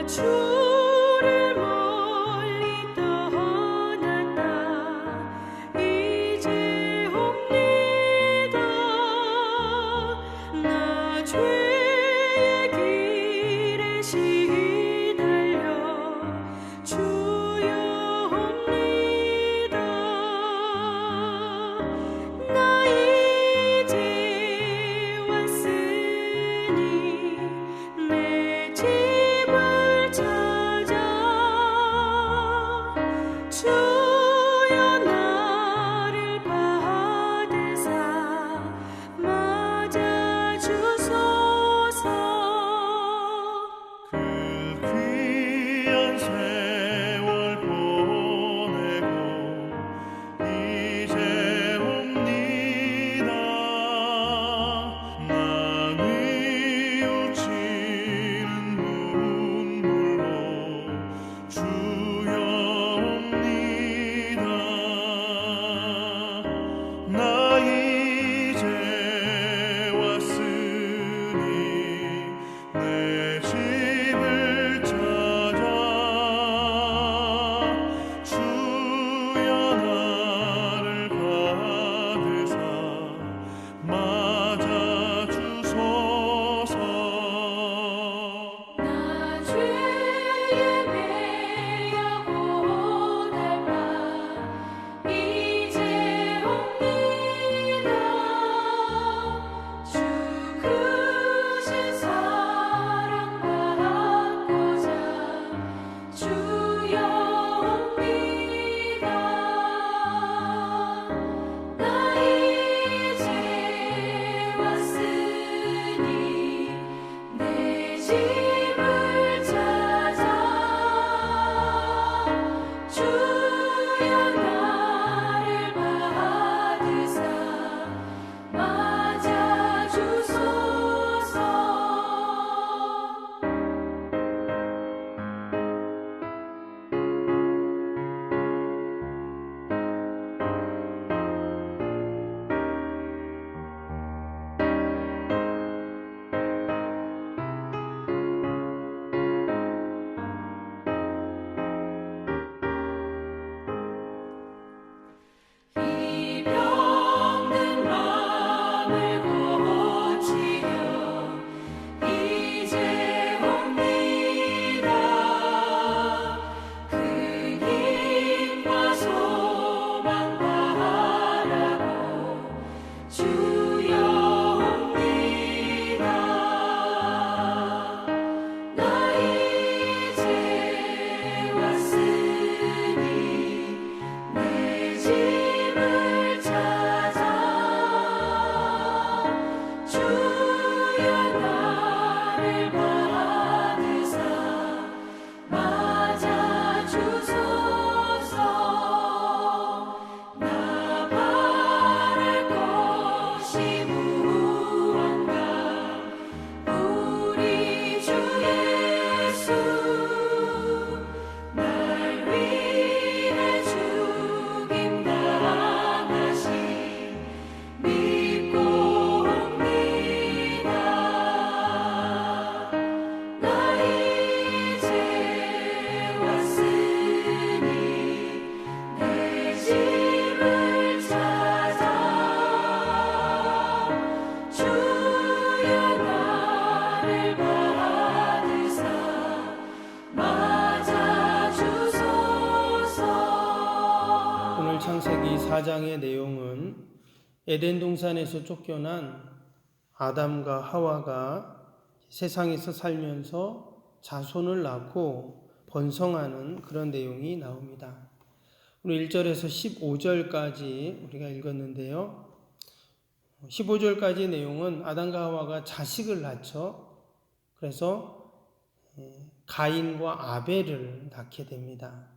주를 멀리 떠났다 이제 옵니다. 나 죄의 길에 시달려 주여 옵니다. 나 이제 왔으니 내 집을 찾아 주여 나를 받으사 맞아 주소서. 그 귀한 세월 보내고 이제 옵니다. 나 뉘우치는 눈물로 주여 옵니다. 나 이제 왔으니 내 집을 찾아 주여 나를 받으사 맞아 주소서. 나 죄에 매여 고달파 이제 옵니다. 주 크신 사랑 받고자 주여 옵니다. 나 이제 왔으니 내 집을 찾아 주여 나를 받으사 맞아 주소서. 이 병든 맘을 고치려 이제 옵니다. 그 힘과 소망 바라고 주여 옵니다. 나 이제 왔으니 내 집을 찾아 주여 나를 받으사 맞아 주소서. 나 바랄 것이 무언가 우리 주 예수 날 위해 죽임 당하신 믿고 옵니다. 나 이제 왔으니 내 집을 찾아 주여 나를 받으사 맞아 주소서. 오늘 창세기 4장의 내용은 에덴 동산에서 쫓겨난 아담과 하와가 세상에서 살면서 자손을 낳고 번성하는 그런 내용이 나옵니다. 오늘 1절에서 15절까지 우리가 읽었는데요. 15절까지 내용은 아담과 하와가 자식을 낳죠. 그래서 가인과 아벨을 낳게 됩니다.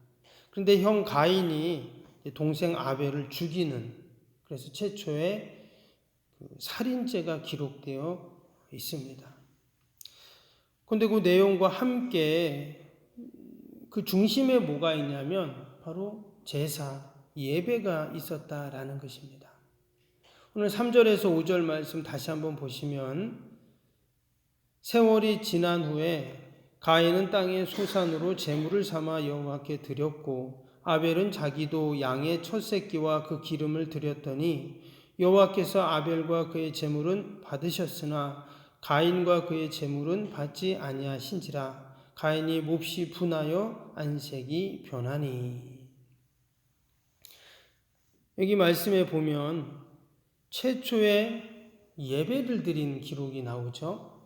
그런데 형 가인이 동생 아벨을 죽이는, 그래서 최초의 살인죄가 기록되어 있습니다. 그런데 그 내용과 함께 그 중심에 뭐가 있냐면 바로 제사, 예배가 있었다라는 것입니다. 오늘 3절에서 5절 말씀 다시 한번 보시면 세월이 지난 후에 가인은 땅의 소산으로 제물을 삼아 여호와께 드렸고 아벨은 자기도 양의 첫 새끼와 그 기름을 드렸더니 여호와께서 아벨과 그의 제물은 받으셨으나 가인과 그의 제물은 받지 아니하신지라. 가인이 몹시 분하여 안색이 변하니. 여기 말씀에 보면 최초의 예배를 드린 기록이 나오죠.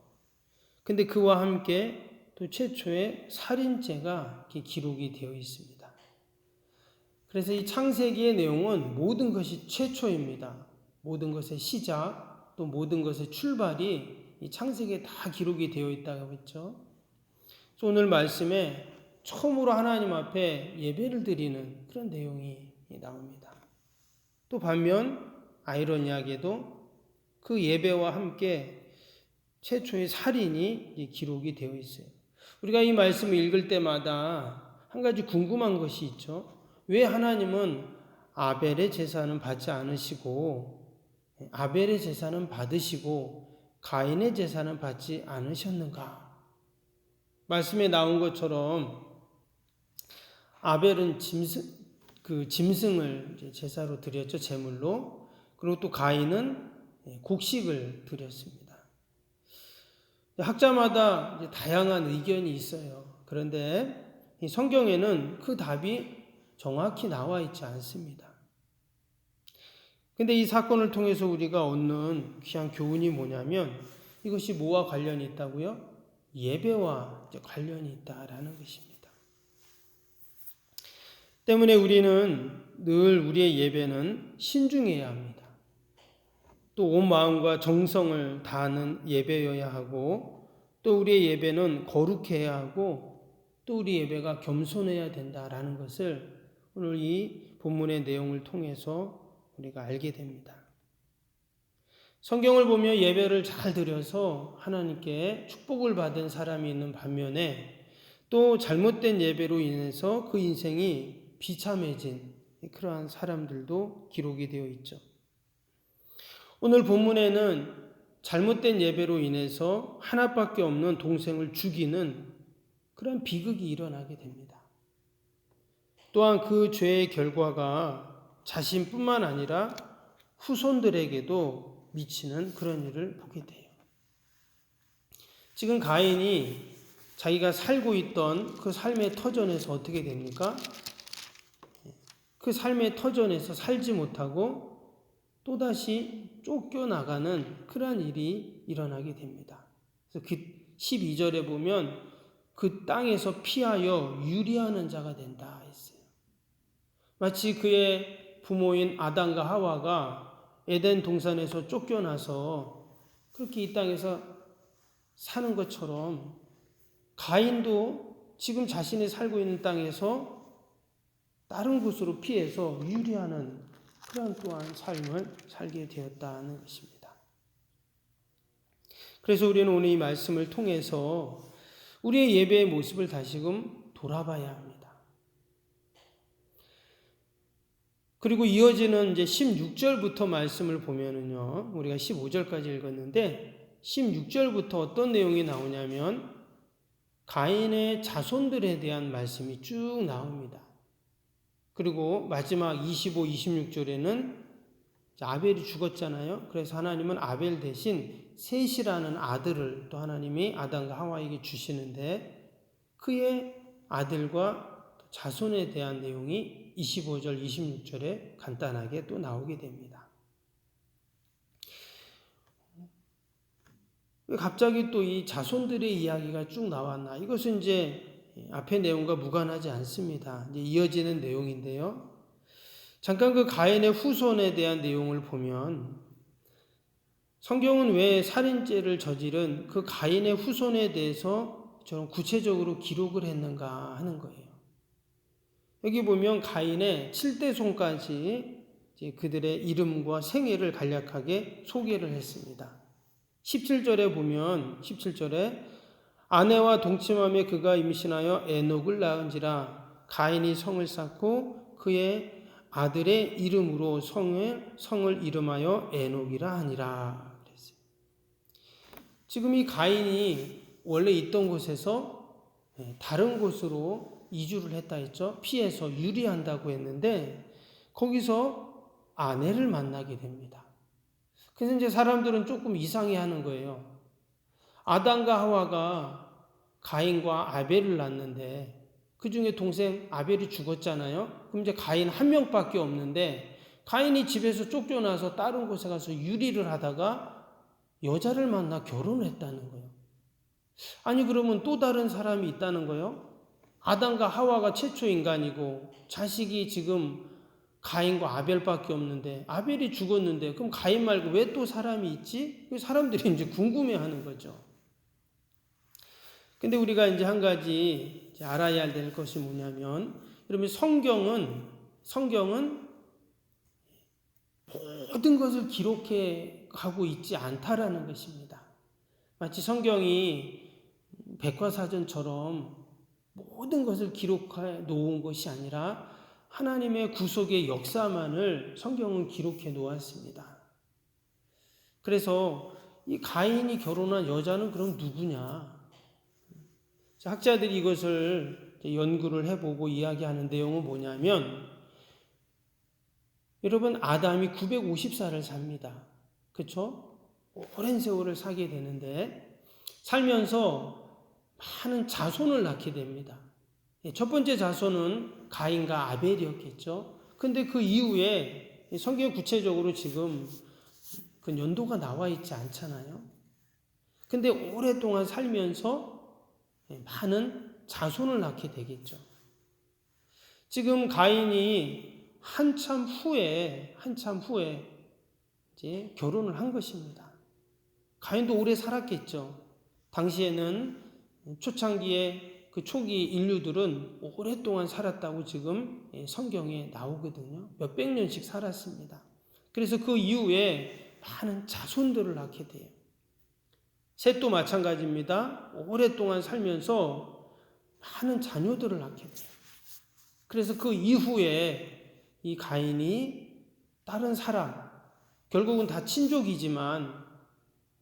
근데 그와 함께 또 최초의 살인죄가 기록이 되어 있습니다. 그래서 이 창세기의 내용은 모든 것이 최초입니다. 모든 것의 시작, 또 모든 것의 출발이 이 창세기에 다 기록이 되어 있다고 했죠. 그래서 오늘 말씀에 처음으로 하나님 앞에 예배를 드리는 그런 내용이 나옵니다. 또 반면 아이러니하게도 그 예배와 함께 최초의 살인이 기록이 되어 있어요. 우리가 이 말씀을 읽을 때마다 한 가지 궁금한 것이 있죠. 왜 하나님은 아벨의 제사는 받지 않으시고 아벨의 제사는 받으시고 가인의 제사는 받지 않으셨는가? 말씀에 나온 것처럼 아벨은 짐승을 제사로 드렸죠, 제물로. 그리고 또 가인은 곡식을 드렸습니다. 학자마다 이제 다양한 의견이 있어요. 그런데 이 성경에는 그 답이 정확히 나와 있지 않습니다. 근데 이 사건을 통해서 우리가 얻는 귀한 교훈이 뭐냐면 이것이 뭐와 관련이 있다고요? 예배와 관련이 있다라는 것입니다. 때문에 우리는 늘 우리의 예배는 신중해야 합니다. 또 온 마음과 정성을 다하는 예배여야 하고 또 우리의 예배는 거룩해야 하고 또 우리 예배가 겸손해야 된다라는 것을 오늘 이 본문의 내용을 통해서 우리가 알게 됩니다. 성경을 보며 예배를 잘 드려서 하나님께 축복을 받은 사람이 있는 반면에 또 잘못된 예배로 인해서 그 인생이 비참해진 그러한 사람들도 기록이 되어 있죠. 오늘 본문에는 잘못된 예배로 인해서 하나밖에 없는 동생을 죽이는 그런 비극이 일어나게 됩니다. 또한 그 죄의 결과가 자신뿐만 아니라 후손들에게도 미치는 그런 일을 보게 돼요. 지금 가인이 자기가 살고 있던 그 삶의 터전에서 어떻게 됩니까? 그 삶의 터전에서 살지 못하고 또다시 쫓겨나가는 그러한 일이 일어나게 됩니다. 그래서 그 12절에 보면 그 땅에서 피하여 유리하는 자가 된다 했어요. 마치 그의 부모인 아담과 하와가 에덴 동산에서 쫓겨나서 그렇게 이 땅에서 사는 것처럼 가인도 지금 자신이 살고 있는 땅에서 다른 곳으로 피해서 유리하는 그런 또한 삶을 살게 되었다는 것입니다. 그래서 우리는 오늘 이 말씀을 통해서 우리의 예배의 모습을 다시금 돌아봐야 합니다. 그리고 이어지는 이제 16절부터 말씀을 보면은요, 우리가 15절까지 읽었는데 16절부터 어떤 내용이 나오냐면 가인의 자손들에 대한 말씀이 쭉 나옵니다. 그리고 마지막 25, 26절에는 아벨이 죽었잖아요. 그래서 하나님은 아벨 대신 셋이라는 아들을 또 하나님이 아담과 하와에게 주시는데 그의 아들과 자손에 대한 내용이 25절, 26절에 간단하게 또 나오게 됩니다. 왜 갑자기 또 이 자손들의 이야기가 쭉 나왔나? 이것은 이제 앞의 내용과 무관하지 않습니다. 이제 이어지는 내용인데요. 잠깐 그 가인의 후손에 대한 내용을 보면 성경은 왜 살인죄를 저지른 그 가인의 후손에 대해서 저런 구체적으로 기록을 했는가 하는 거예요. 여기 보면 가인의 7대 손까지 그들의 이름과 생애를 간략하게 소개를 했습니다. 17절에 보면 17절에 아내와 동침함에 그가 임신하여 에녹을 낳은지라 가인이 성을 쌓고 그의 아들의 이름으로 성을 이름하여 에녹이라 하니라. 그랬어요. 지금 이 가인이 원래 있던 곳에서 다른 곳으로 이주를 했다 했죠. 피해서 유리한다고 했는데 거기서 아내를 만나게 됩니다. 그래서 이제 사람들은 조금 이상해하는 거예요. 아담과 하와가 가인과 아벨을 낳는데 그 중에 동생 아벨이 죽었잖아요. 그럼 이제 가인 한 명밖에 없는데 가인이 집에서 쫓겨나서 다른 곳에 가서 유리를 하다가 여자를 만나 결혼을 했다는 거예요. 아니 그러면 또 다른 사람이 있다는 거예요? 아담과 하와가 최초 인간이고 자식이 지금 가인과 아벨밖에 없는데 아벨이 죽었는데 그럼 가인 말고 왜 또 사람이 있지? 사람들이 이제 궁금해하는 거죠. 근데 우리가 이제 한 가지 이제 알아야 될 것이 뭐냐면 여러분 성경은 모든 것을 기록해 가고 있지 않다라는 것입니다. 마치 성경이 백과사전처럼 모든 것을 기록해 놓은 것이 아니라 하나님의 구속의 역사만을 성경은 기록해 놓았습니다. 그래서 이 가인이 결혼한 여자는 그럼 누구냐? 학자들이 이것을 연구를 해보고 이야기하는 내용은 뭐냐면 여러분 아담이 950살을 삽니다. 그렇죠? 오랜 세월을 살게 되는데 살면서 많은 자손을 낳게 됩니다. 첫 번째 자손은 가인과 아벨이었겠죠. 근데 그 이후에 성경 구체적으로 지금 그 연도가 나와 있지 않잖아요. 근데 오랫동안 살면서 많은 자손을 낳게 되겠죠. 지금 가인이 한참 후에 이제 결혼을 한 것입니다. 가인도 오래 살았겠죠. 당시에는 초창기에 그 초기 인류들은 오랫동안 살았다고 지금 성경에 나오거든요. 몇백 년씩 살았습니다. 그래서 그 이후에 많은 자손들을 낳게 돼요. 셋도 마찬가지입니다. 오랫동안 살면서 많은 자녀들을 낳게 돼요. 그래서 그 이후에 이 가인이 다른 사람, 결국은 다 친족이지만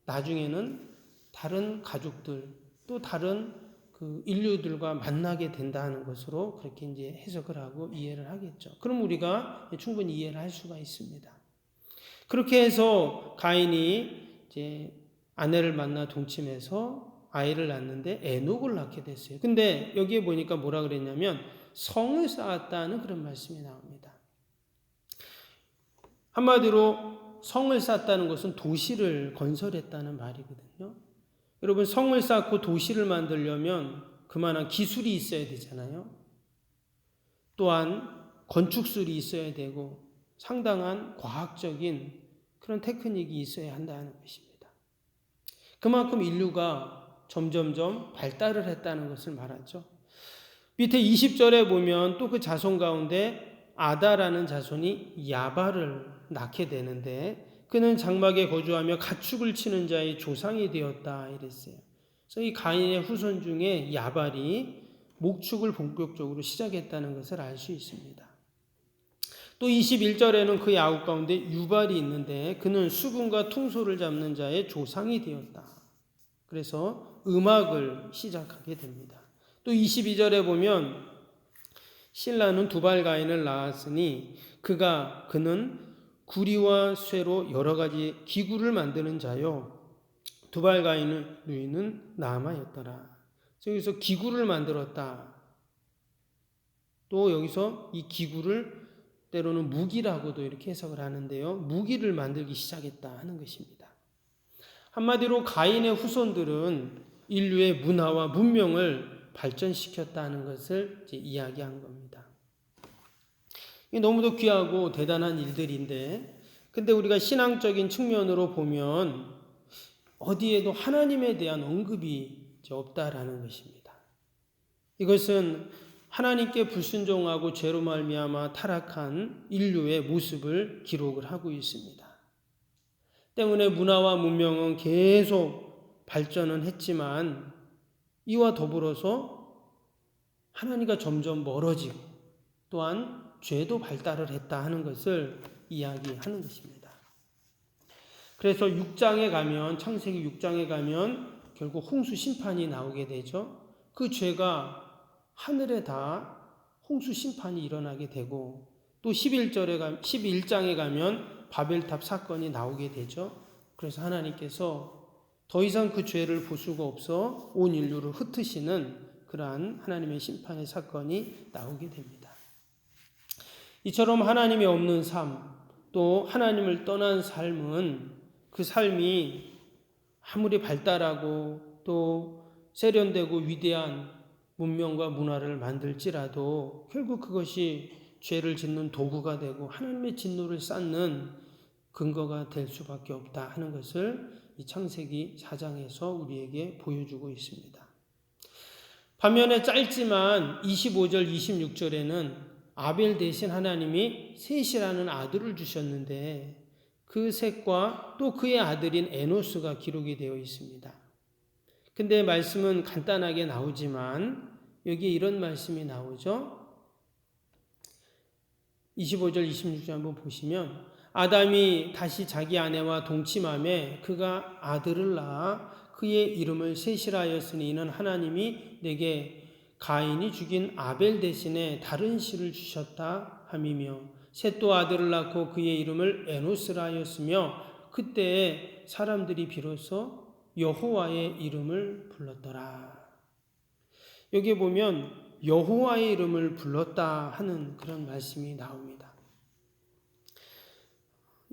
나중에는 다른 가족들 또 다른 그 인류들과 만나게 된다는 것으로 그렇게 이제 해석을 하고 이해를 하겠죠. 그럼 우리가 충분히 이해를 할 수가 있습니다. 그렇게 해서 가인이 이제 아내를 만나 동침해서 아이를 낳는데 에녹을 낳게 됐어요. 근데 여기에 보니까 뭐라 그랬냐면 성을 쌓았다는 그런 말씀이 나옵니다. 한마디로 성을 쌓았다는 것은 도시를 건설했다는 말이거든요. 여러분 성을 쌓고 도시를 만들려면 그만한 기술이 있어야 되잖아요. 또한 건축술이 있어야 되고 상당한 과학적인 그런 테크닉이 있어야 한다는 것입니다. 그만큼 인류가 점점점 발달을 했다는 것을 말하죠. 밑에 20절에 보면 또 그 자손 가운데 아다라는 자손이 야발을 낳게 되는데 그는 장막에 거주하며 가축을 치는 자의 조상이 되었다 이랬어요. 그래서 이 가인의 후손 중에 야발이 목축을 본격적으로 시작했다는 것을 알 수 있습니다. 또 21절에는 그 야곱 가운데 유발이 있는데 그는 수금과 퉁소를 잡는 자의 조상이 되었다. 그래서 음악을 시작하게 됩니다. 또 22절에 보면 실라는 두발 가인을 낳았으니 그는 구리와 쇠로 여러 가지 기구를 만드는 자요. 두발 가인의 누이는 나아마였더라. 여기서 기구를 만들었다. 또 여기서 이 기구를 때로는 무기라고도 이렇게 해석을 하는데요. 무기를 만들기 시작했다 하는 것입니다. 한마디로 가인의 후손들은 인류의 문화와 문명을 발전시켰다는 것을 이제 이야기한 겁니다. 이게 너무도 귀하고 대단한 일들인데 근데 우리가 신앙적인 측면으로 보면 어디에도 하나님에 대한 언급이 없다라는 것입니다. 이것은 하나님께 불순종하고 죄로 말미암아 타락한 인류의 모습을 기록을 하고 있습니다. 때문에 문화와 문명은 계속 발전은 했지만 이와 더불어서 하나님과 점점 멀어지고 또한 죄도 발달을 했다 하는 것을 이야기하는 것입니다. 그래서 6장에 가면 창세기 6장에 가면 결국 홍수 심판이 나오게 되죠. 그 죄가 하늘에 다 홍수 심판이 일어나게 되고 또 11장에 가면 바벨탑 사건이 나오게 되죠. 그래서 하나님께서 더 이상 그 죄를 볼 수가 없어 온 인류를 흩으시는 그러한 하나님의 심판의 사건이 나오게 됩니다. 이처럼 하나님이 없는 삶, 또 하나님을 떠난 삶은 그 삶이 아무리 발달하고 또 세련되고 위대한 문명과 문화를 만들지라도 결국 그것이 죄를 짓는 도구가 되고 하나님의 진노를 쌓는 근거가 될 수밖에 없다 하는 것을 이 창세기 4장에서 우리에게 보여주고 있습니다. 반면에 짧지만 25절, 26절에는 아벨 대신 하나님이 셋이라는 아들을 주셨는데 그 셋과 또 그의 아들인 에노스가 기록이 되어 있습니다. 근데 말씀은 간단하게 나오지만 여기에 이런 말씀이 나오죠. 25절, 26절 한번 보시면 아담이 다시 자기 아내와 동침하며 그가 아들을 낳아 그의 이름을 셋이라 하였으니 이는 하나님이 내게 가인이 죽인 아벨 대신에 다른 씨를 주셨다 함이며 셋도 아들을 낳고 그의 이름을 에노스라 하였으며 그때에 사람들이 비로소 여호와의 이름을 불렀더라. 여기에 보면 여호와의 이름을 불렀다 하는 그런 말씀이 나옵니다.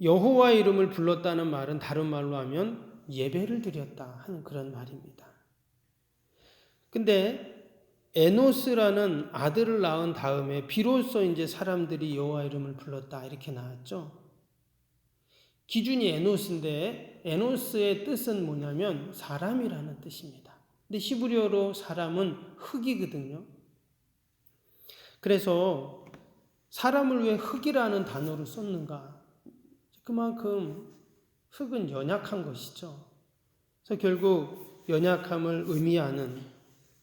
여호와의 이름을 불렀다는 말은 다른 말로 하면 예배를 드렸다 하는 그런 말입니다. 근데 에노스라는 아들을 낳은 다음에 비로소 이제 사람들이 여호와 이름을 불렀다 이렇게 나왔죠. 기준이 에노스인데 에노스의 뜻은 뭐냐면 사람이라는 뜻입니다. 근데 히브리어로 사람은 흙이거든요. 그래서 사람을 왜 흙이라는 단어를 썼는가? 그만큼 흙은 연약한 것이죠. 그래서 결국 연약함을 의미하는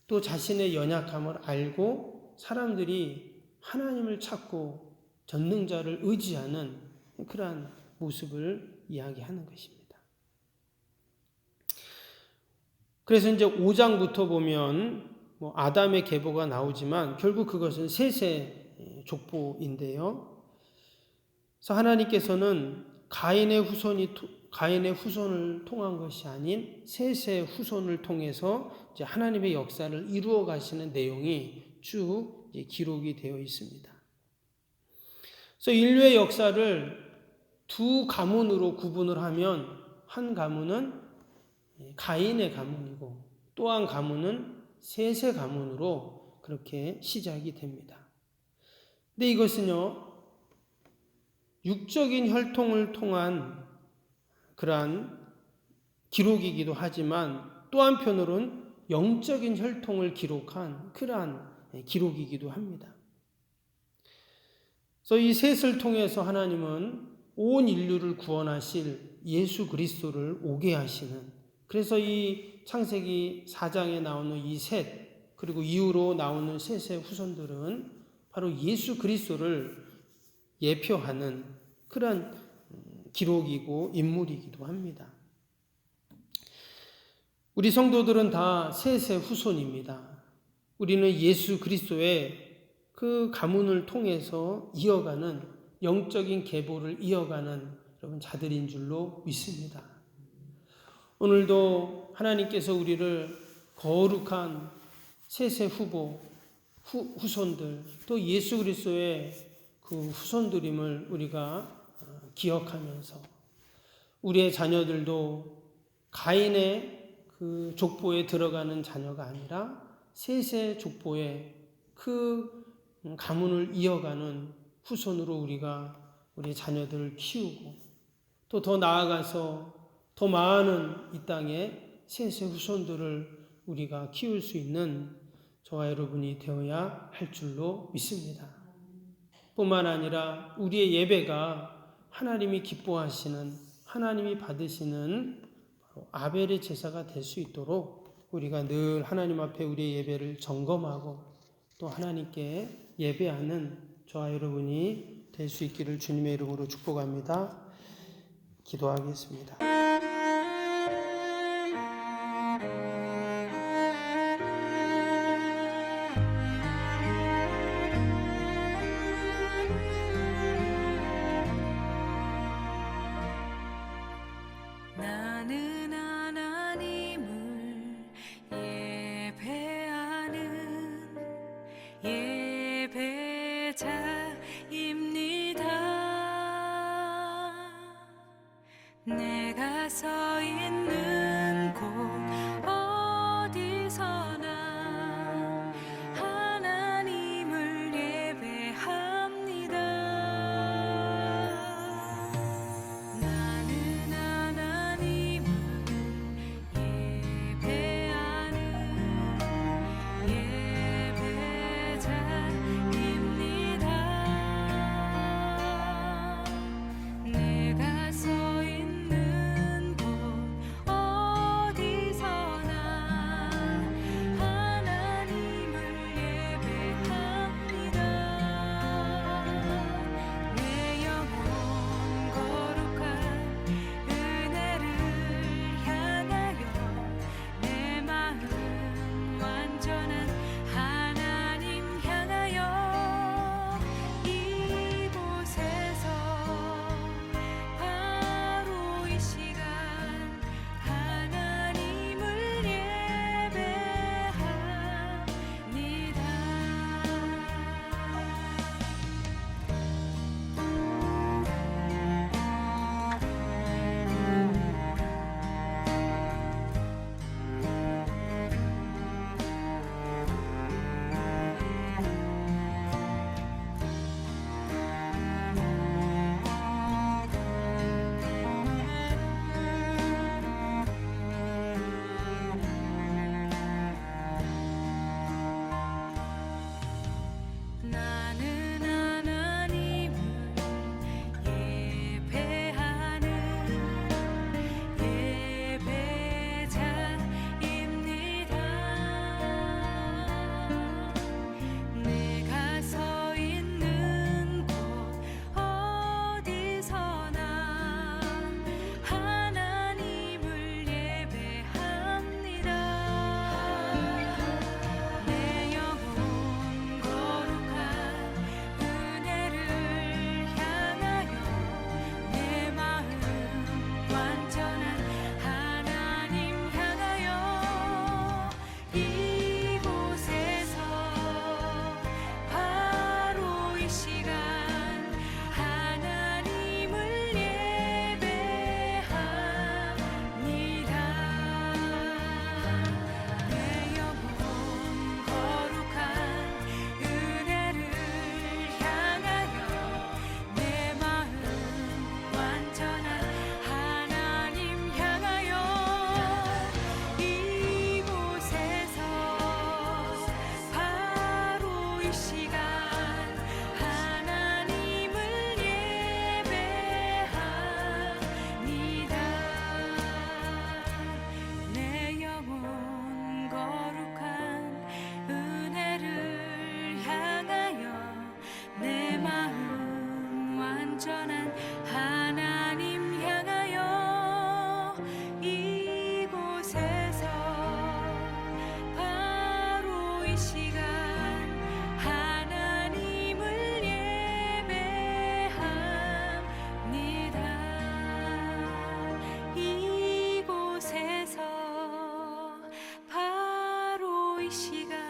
또 자신의 연약함을 알고 사람들이 하나님을 찾고 전능자를 의지하는 그러한 모습을 이야기하는 것입니다. 그래서 이제 5장부터 보면 아담의 계보가 나오지만 결국 그것은 셋의 족보인데요. 그래서 하나님께서는 가인의 후손을 통한 것이 아닌 셋의 후손을 통해서 이제 하나님의 역사를 이루어 가시는 내용이 쭉 기록이 되어 있습니다. 그래서 인류의 역사를 두 가문으로 구분을 하면 한 가문은 가인의 가문이고 또 한 가문은 셋의 가문으로 그렇게 시작이 됩니다. 근데 이것은요, 육적인 혈통을 통한 그러한 기록이기도 하지만 또 한편으로는 영적인 혈통을 기록한 그러한 기록이기도 합니다. 그래서 이 셋을 통해서 하나님은 온 인류를 구원하실 예수 그리스도를 오게 하시는, 그래서 이 창세기 4장에 나오는 이 셋, 그리고 이후로 나오는 셋의 후손들은 바로 예수 그리스도를 예표하는 그런 기록이고 인물이기도 합니다. 우리 성도들은 다 셋의 후손입니다. 우리는 예수 그리스도의 그 가문을 통해서 이어가는 영적인 계보를 이어가는 여러분 자들인 줄로 믿습니다. 오늘도 하나님께서 우리를 거룩한 셋의 후손들, 또 예수 그리스도의 그 후손들임을 우리가 기억하면서 우리의 자녀들도 가인의 그 족보에 들어가는 자녀가 아니라 셋의 족보에 그 가문을 이어가는 후손으로 우리가 우리 자녀들을 키우고 또 더 나아가서 더 많은 이 땅에 셋의 후손들을 우리가 키울 수 있는 저와 여러분이 되어야 할 줄로 믿습니다. 뿐만 아니라 우리의 예배가 하나님이 기뻐하시는, 하나님이 받으시는 아벨의 제사가 될 수 있도록 우리가 늘 하나님 앞에 우리의 예배를 점검하고 또 하나님께 예배하는 저와 여러분이 될 수 있기를 주님의 이름으로 축복합니다. 기도하겠습니다. 예배자입니다. 내가 서 있는 곳 어디서나 하나님을 예배합니다. 나는 하나님을 예배하는 예배자입니다. 내가 서 있는 곳 어디서나 하나님을 예배합니다. 내 영혼 거룩한 은혜를 향하여 내 마음 완전한 하나님 향하여 이곳에서 바로 이 시간 하나님을 나는 하나님을 예배하는 예배자입니다. 내가 서 있는 곳 어디서나 하나님을 예배합니다. 내 영혼 거룩한 은혜를 향하여 내 마음 완전한 하나님 향하여 이곳에서 바로 이 시간 하나님을 예배합니다. 내 영혼 거룩한 은혜를 향하여 내 마음 완전한 하나님 향하여 이곳에서 바로 이 시간 하나님을 예배합니다. 내 영혼 거룩한 은혜를 향하여 내 마음 완전한 하나님 향하여 이곳에서 바로 이 시간 하나님을 예배합니다. 이곳에서 바로 이 시간